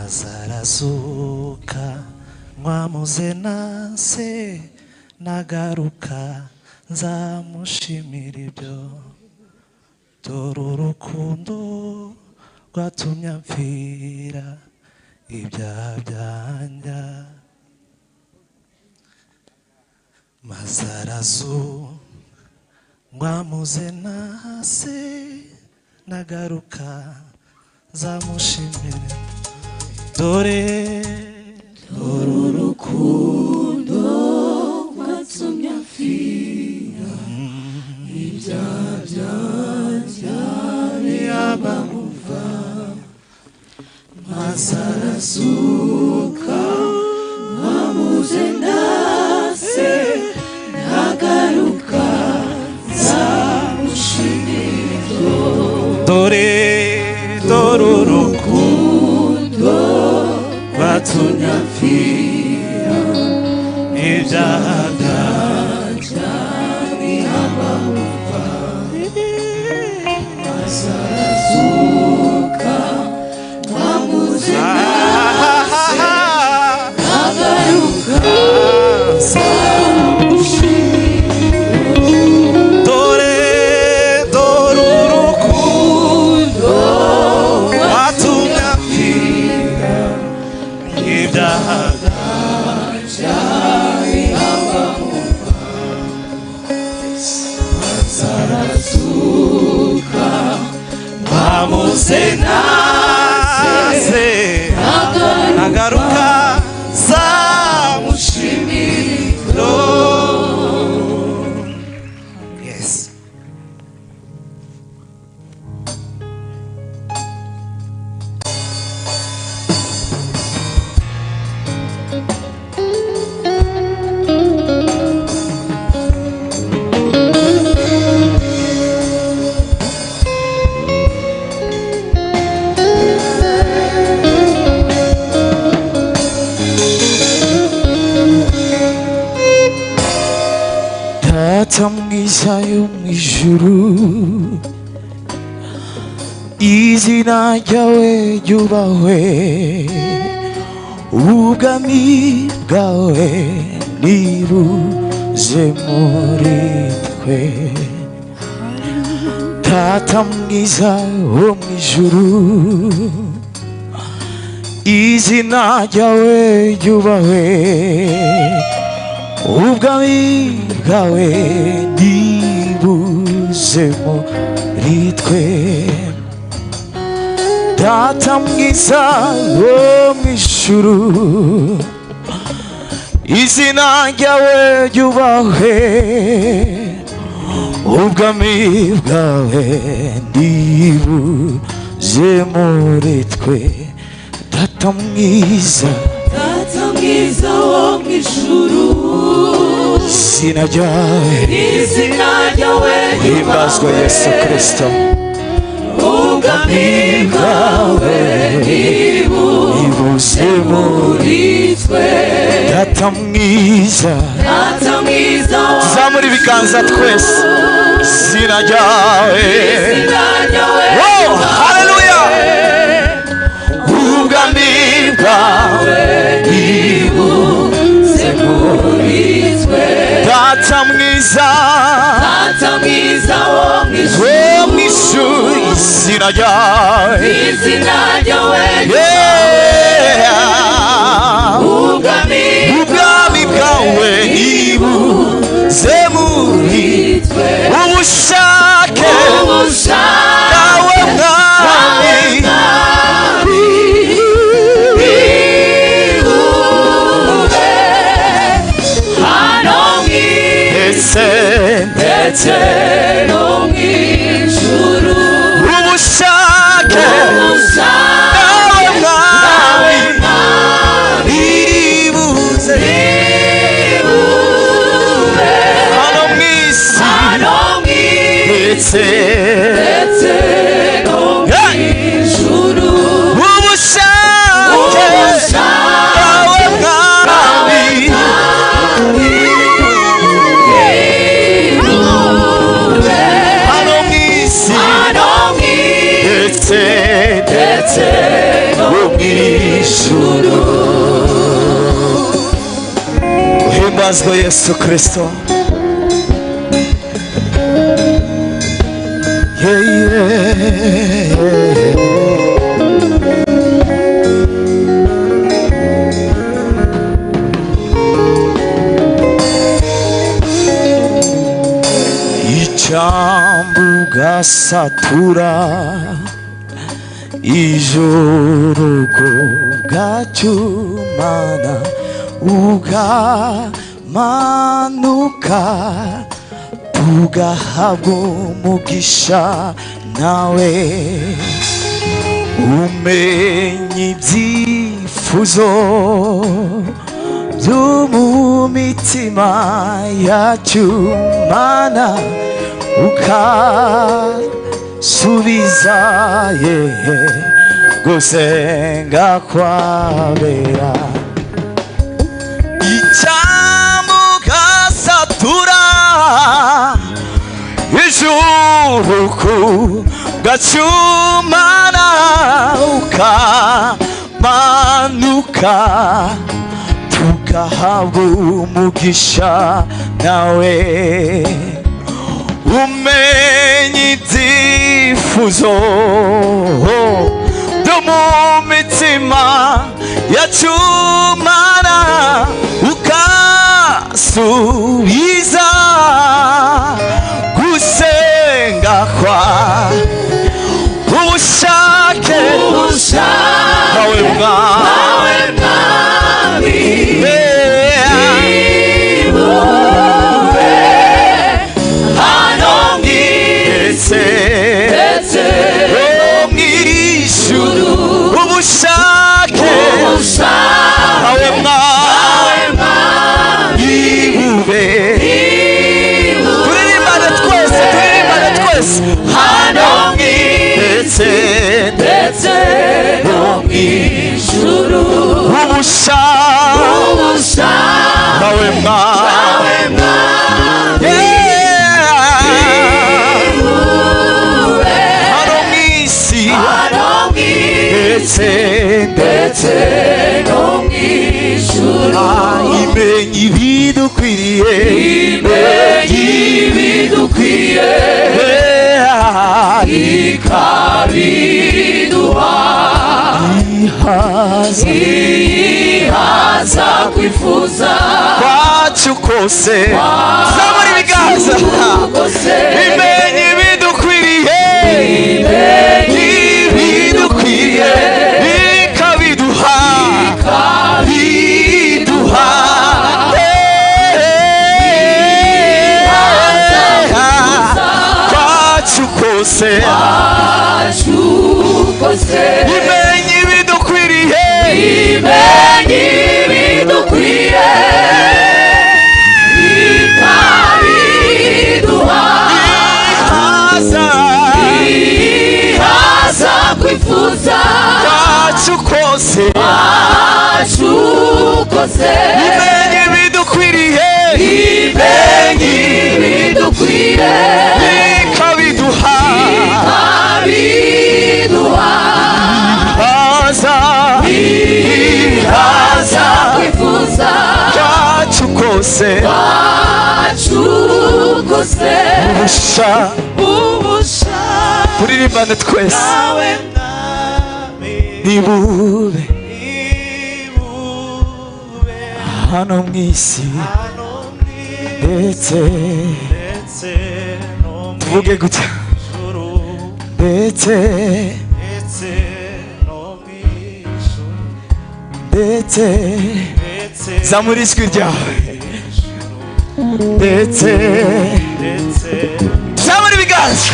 mazarazuka mwamuze nase nagaruka nzamushimira ibyo dore urukundo rwatumye mpfira ibyaha byanjye mazarazuka mwamuze nase nagaruka nzamushimira dore urukundo rwatumye mpfira ibyaha byanjye biyabamuva mazarazuka mwamuze nase nagaruka nzamushimira dore urukundo rwatumye mpfira ibyaha byanjye biyabamuva mazarazuka mwamuze nase nagaruka nase nagaruka nzamushimira. Yes. Data mwiza yo mw'ijuru izina ryawe ryubahwe ubwami bwawe nibuze muri twe Data mwiza wo mw'ijuru izina ryawe ryubahwe ubwami bwawe nibuze muri twe Data mwiza wo mw'ijuru izina ryawe ryubahwe ubwami bwawe nibuze muri twe Data mwiza wo mw'ijuru izina ryawe himbazwe Yesu Kristo ubwami bwawe nibuze muri twe Data mwiza tuzamura ibiganza twese izina ryawe oh haleluya ubwami bwawe nibuze muri twe Data mwiza wo mw'ijuru izina ryawe ubwami bwawe nibuze muri twe ubushake bwawe mwami ndetse no mw'ijuru ubushake bwawe mwami nibuze hano mw'isi ndetse no mw'ijuru ubushake bwawe mwami hano mw'isi ndetse no mw'ijuru ijuru. uhimbazwe Yesu Kristo. ijambo satura ijuru kubwacumana ukamanuka tugahabwa umugisha nawe umenya ibyifuzo byo mu mitima yacu mana ukasubiza gusenga kwabera ijambo gasatura ijuru kubwacumana ukamanuka tugahabwa umugisha nawe umenya ibyifuzo byo mu mitima yacu mana ukasubiza gusenga kwa ubushake bwawe mwami ubushake bwawe mwami bube turirimbane twese hano ndetse no mw'ijuru. ubushake bwawe mwami ndetse no mw'ijuru. imenya ibidukwiriye ikabiduha ihaza kwifuza kwacu kose zamura ibiganza imenya ibidukwiriye ikabiduha kwacu kose imenya ibidukwiriye ihaza kwifuza kwacu kose imenya ibidukwiriye ikabiduha ihaza kwifuza kwacu kose ubusha turirimbane twese nibube hano mw'isi ndetse tuvuge gutya ndetse zamura ijwi ryawe ndetse zamura ibiganza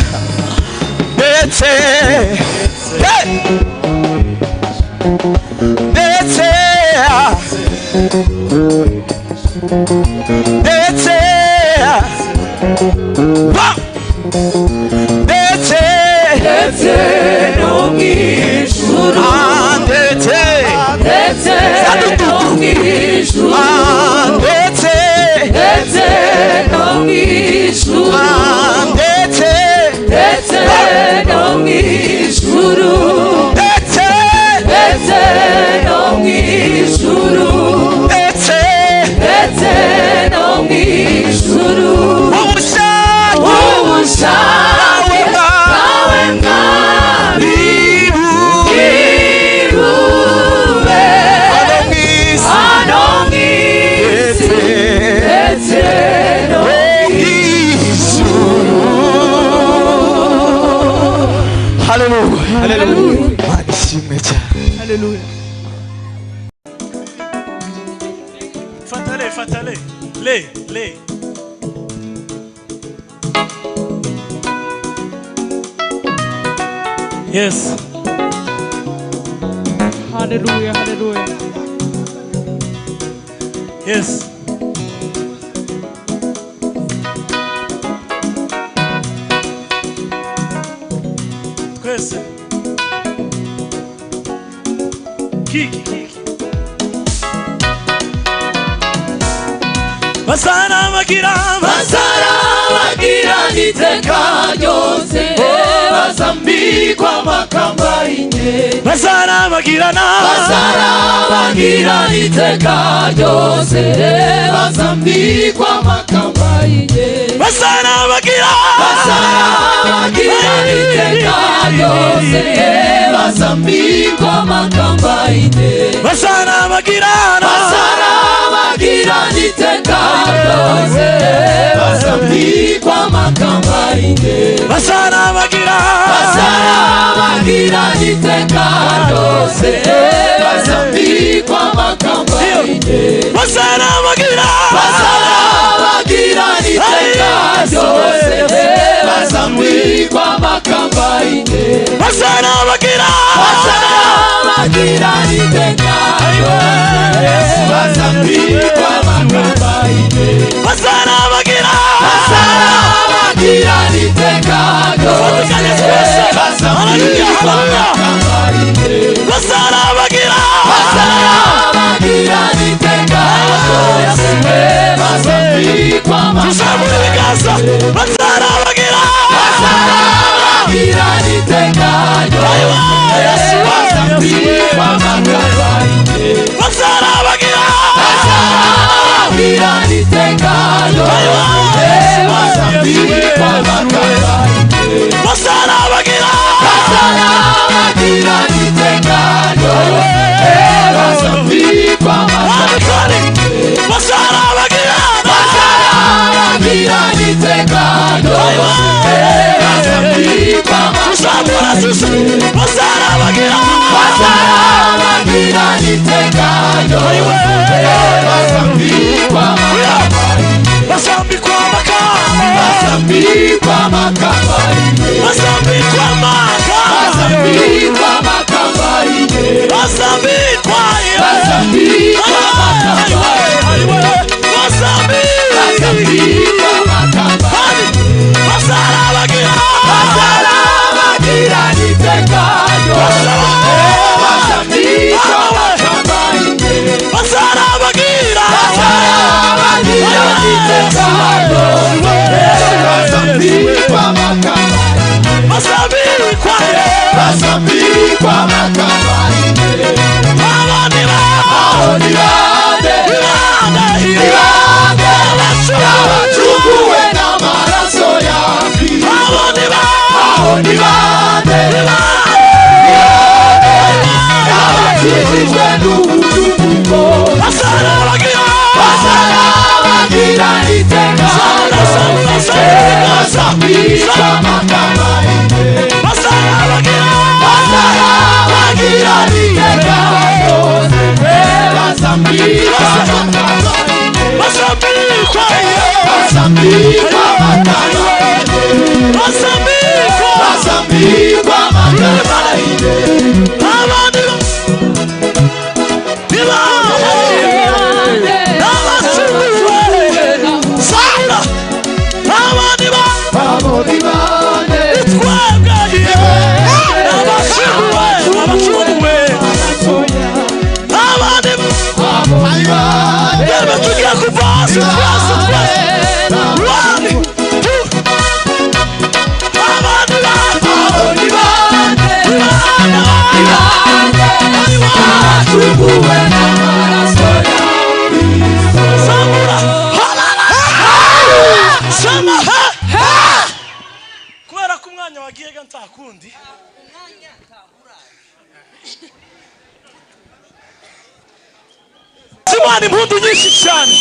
ndetse ndetse ndetse ndetse no mw'ijuru. ndetse no mw'ijuru. ndetse no mw'ijuru. ndetse no mw'ijuru. ndetse no fata le. Yes. Hallelujah, hallelujah. Yes. Twese. Kiki. Basara bagira niteka ryose bazambikwa amakamba y'inye Basara bagira niteka ryose bazambikwa amakamba y'inye Basara bagira niteka ryose bazambikwa amakamba y'inye Basara bagira niteka ryose bazambikwa amakamba y'inye Basara bagira niteka ryose bazambikwa amakamba y'inye Basara bagira niteka ryose bazambikwa amakamba y'inye Basara bagira niteka ryose bazambikwa amakamba y'inye Basara bagira niteka ryose bazambikwa amakamba y'inye Basara bagira niteka ryose bazambikwa amakamba y'inye Basara bagira niteka ryose bazambikwa amakamba y'inye Basara bagira niteka ryose bazambikwa amakamba y'inye Basara bagira niteka ryose bazambikwa amakamba y'inye Basara bagira niteka ryose bazambikwa amakamba y'inye Basara bagira niteka ryose bazambikwa amakamba y'inye Basambikwa amakamba bazambikwa amakamba y'inye Basambikwa amakamba bazambikwa amakamba y'inye Basambikwa bazambikwa amakamba y'inye bazambikwa amakamba y'inye Basara bagira niteka ryose bazambikwa amakamba y'inye Basara bagira niteka ryose bazambikwa amakamba y'inye Basambikwa bazambikwa amakamba y'inye Abandi abacunguwe n'amaraso ya Kristo abandi bande abakijijwe n'ubugingo Basara bagira niteka ryose bazambikwa amakamba y'inye Basara bagira niteka ryose bazambikwa amakamba y'inye Basambikwa bazambikwa amakamba y'inye bazambikwa amakamba y'inye Abandi Sara Abandi abandi bande twebwe abacunguwe Abandi Yeme tugiye kuva hasi twese One, two Abandi abacunguwe n'amaraso ya Kristo Samura Sama kubera ko umwanya wagiye ga ntakundi Simani impundu nyinshi cyane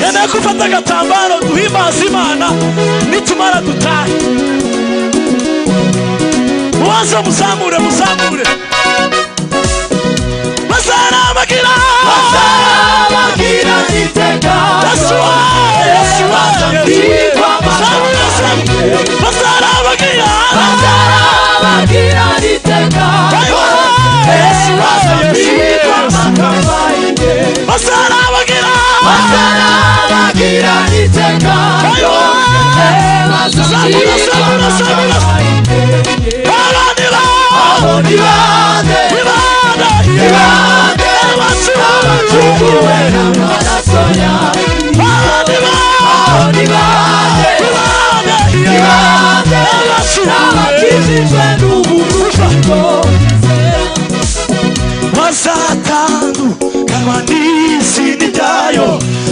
Yene kufata agatambaro duhimbaza Imana nitumara dutahe Muwaza muzamure Basara bagira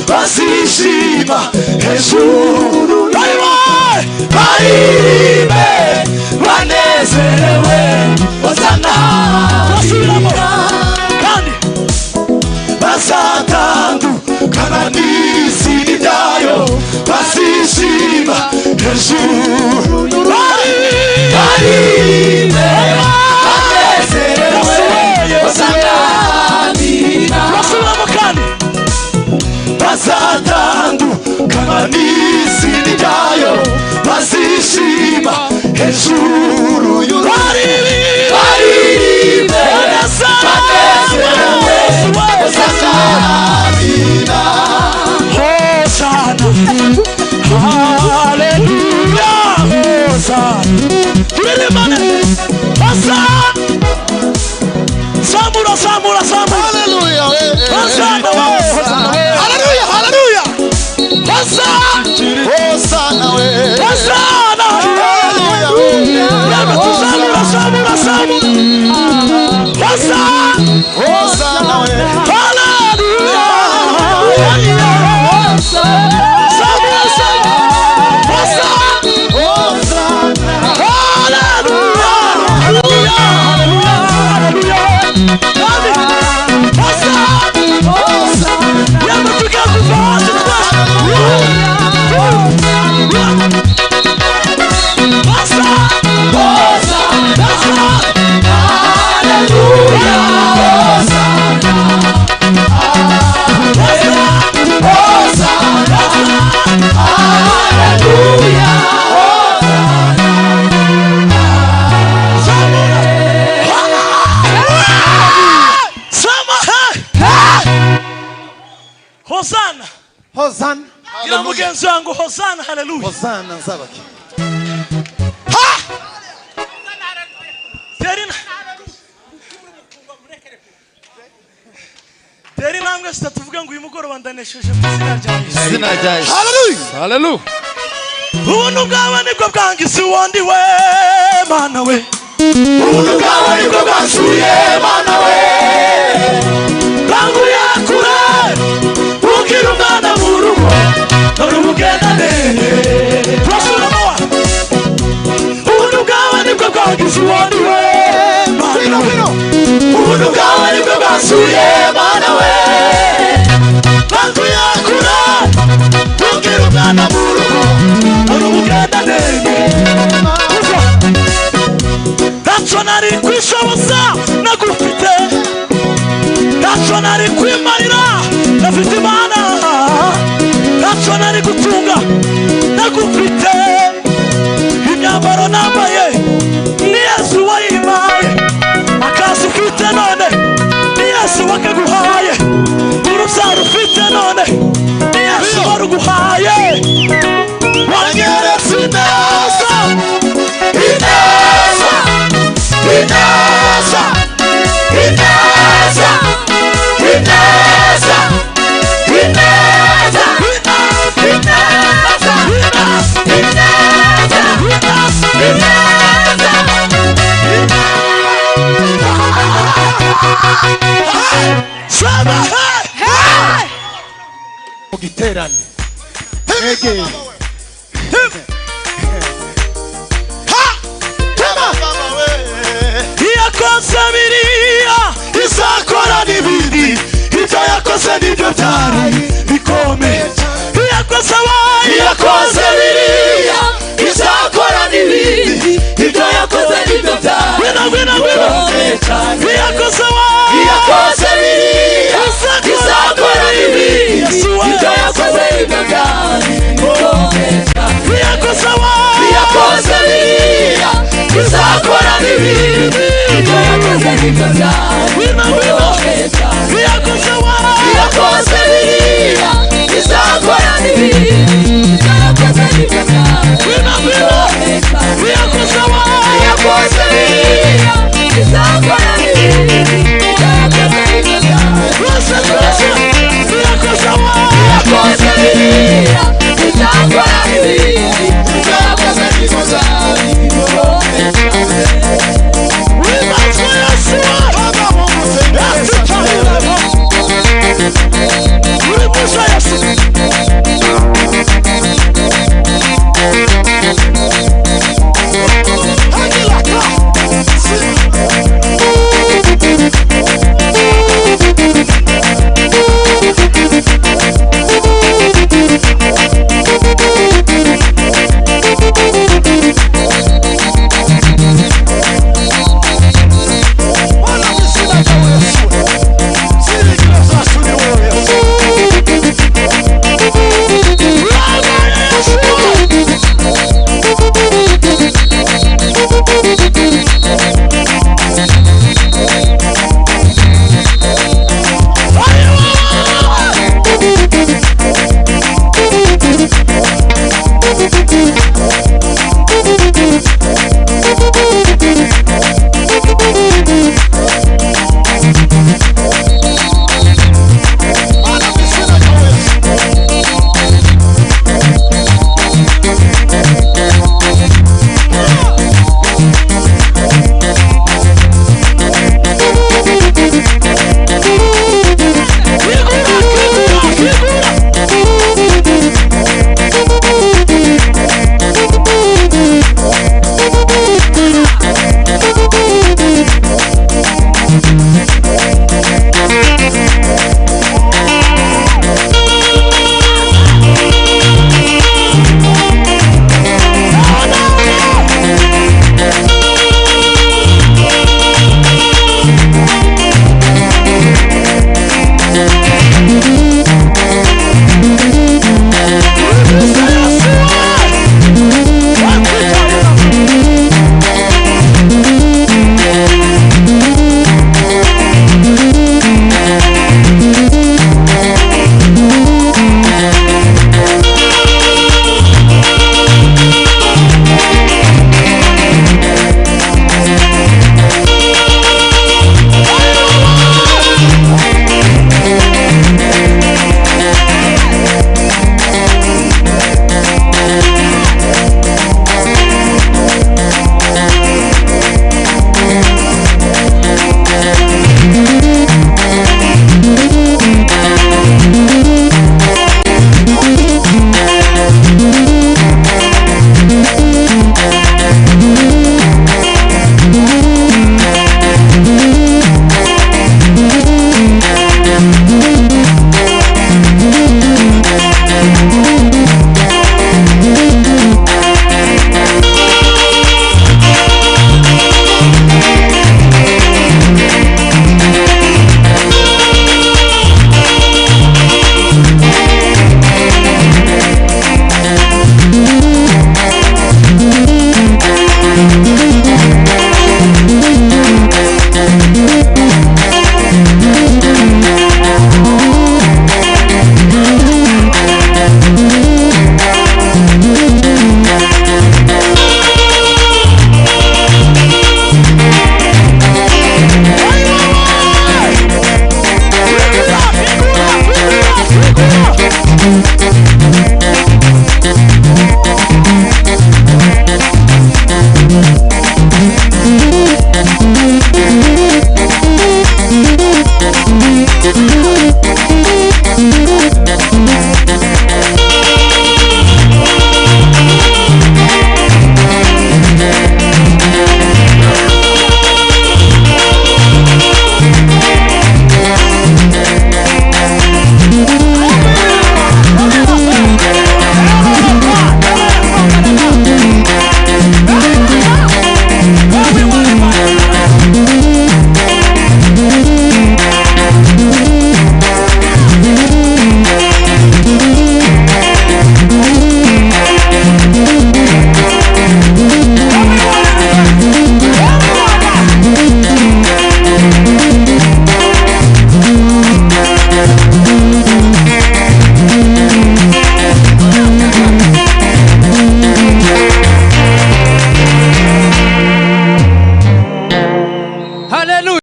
Bazishima hejuru baririmbe banezerewe Hosana kandi bazatandukana n'isi n'ibyayo bazishima hejuru baririmbe banezerewe Hosana bazatandukana n'isi n'ibyayo bazishima hejuru baririmbe banezerewe Hosana haleluya Hosana turirimane Hosana samura haleluya Hosana haleluya haleluya Hosana we Hosana haleluya samura Hosana we haleluya Hosana ila mugenzi wangu Hosana haleluya Hosana nsabaki ha Teri namwe sitatuvuga ngo uyu mugoroba ndanesheje mu izina rya Yesu haleluya haleluya ubuntu bwawe nibwo bwangise uwundi we mana we ubuntu bwawe nibwo bwansuye mana we banguye kure ugira umwana mu rugo none umugendane turasubiramo ubuntu bwawe nibwo bwangize uwundi we mana we ubuntu bwawe nibwo bwansuye mana we banguye kure ugira umwana mu rugo none umugendane ntacyo nari kwishoboza nagufite ntacyo nari kwimarira nafite Imana ntacyo nari gutunga nagufite imyambaro nambaye ni Yesu wayimpaye akazi ufite none ni Yesu wakaguhaye urubyaro ufite none ni Yesu waruguhaye wanyeretse ineza ineza ineza ineza ineza ineza Giterane Ege Iyakoze biriya izakora n'ibindi ibyo yakoze nibyo byari bikomeye iyakoze biriya izakora n'ibindi ibyo yakoze nibyo byari bikomeye cyane iyakoze biriya izakora n'ibindi ibyo yakoze nibyo izakora n'ibindi ibyo yakoze nibyo byawe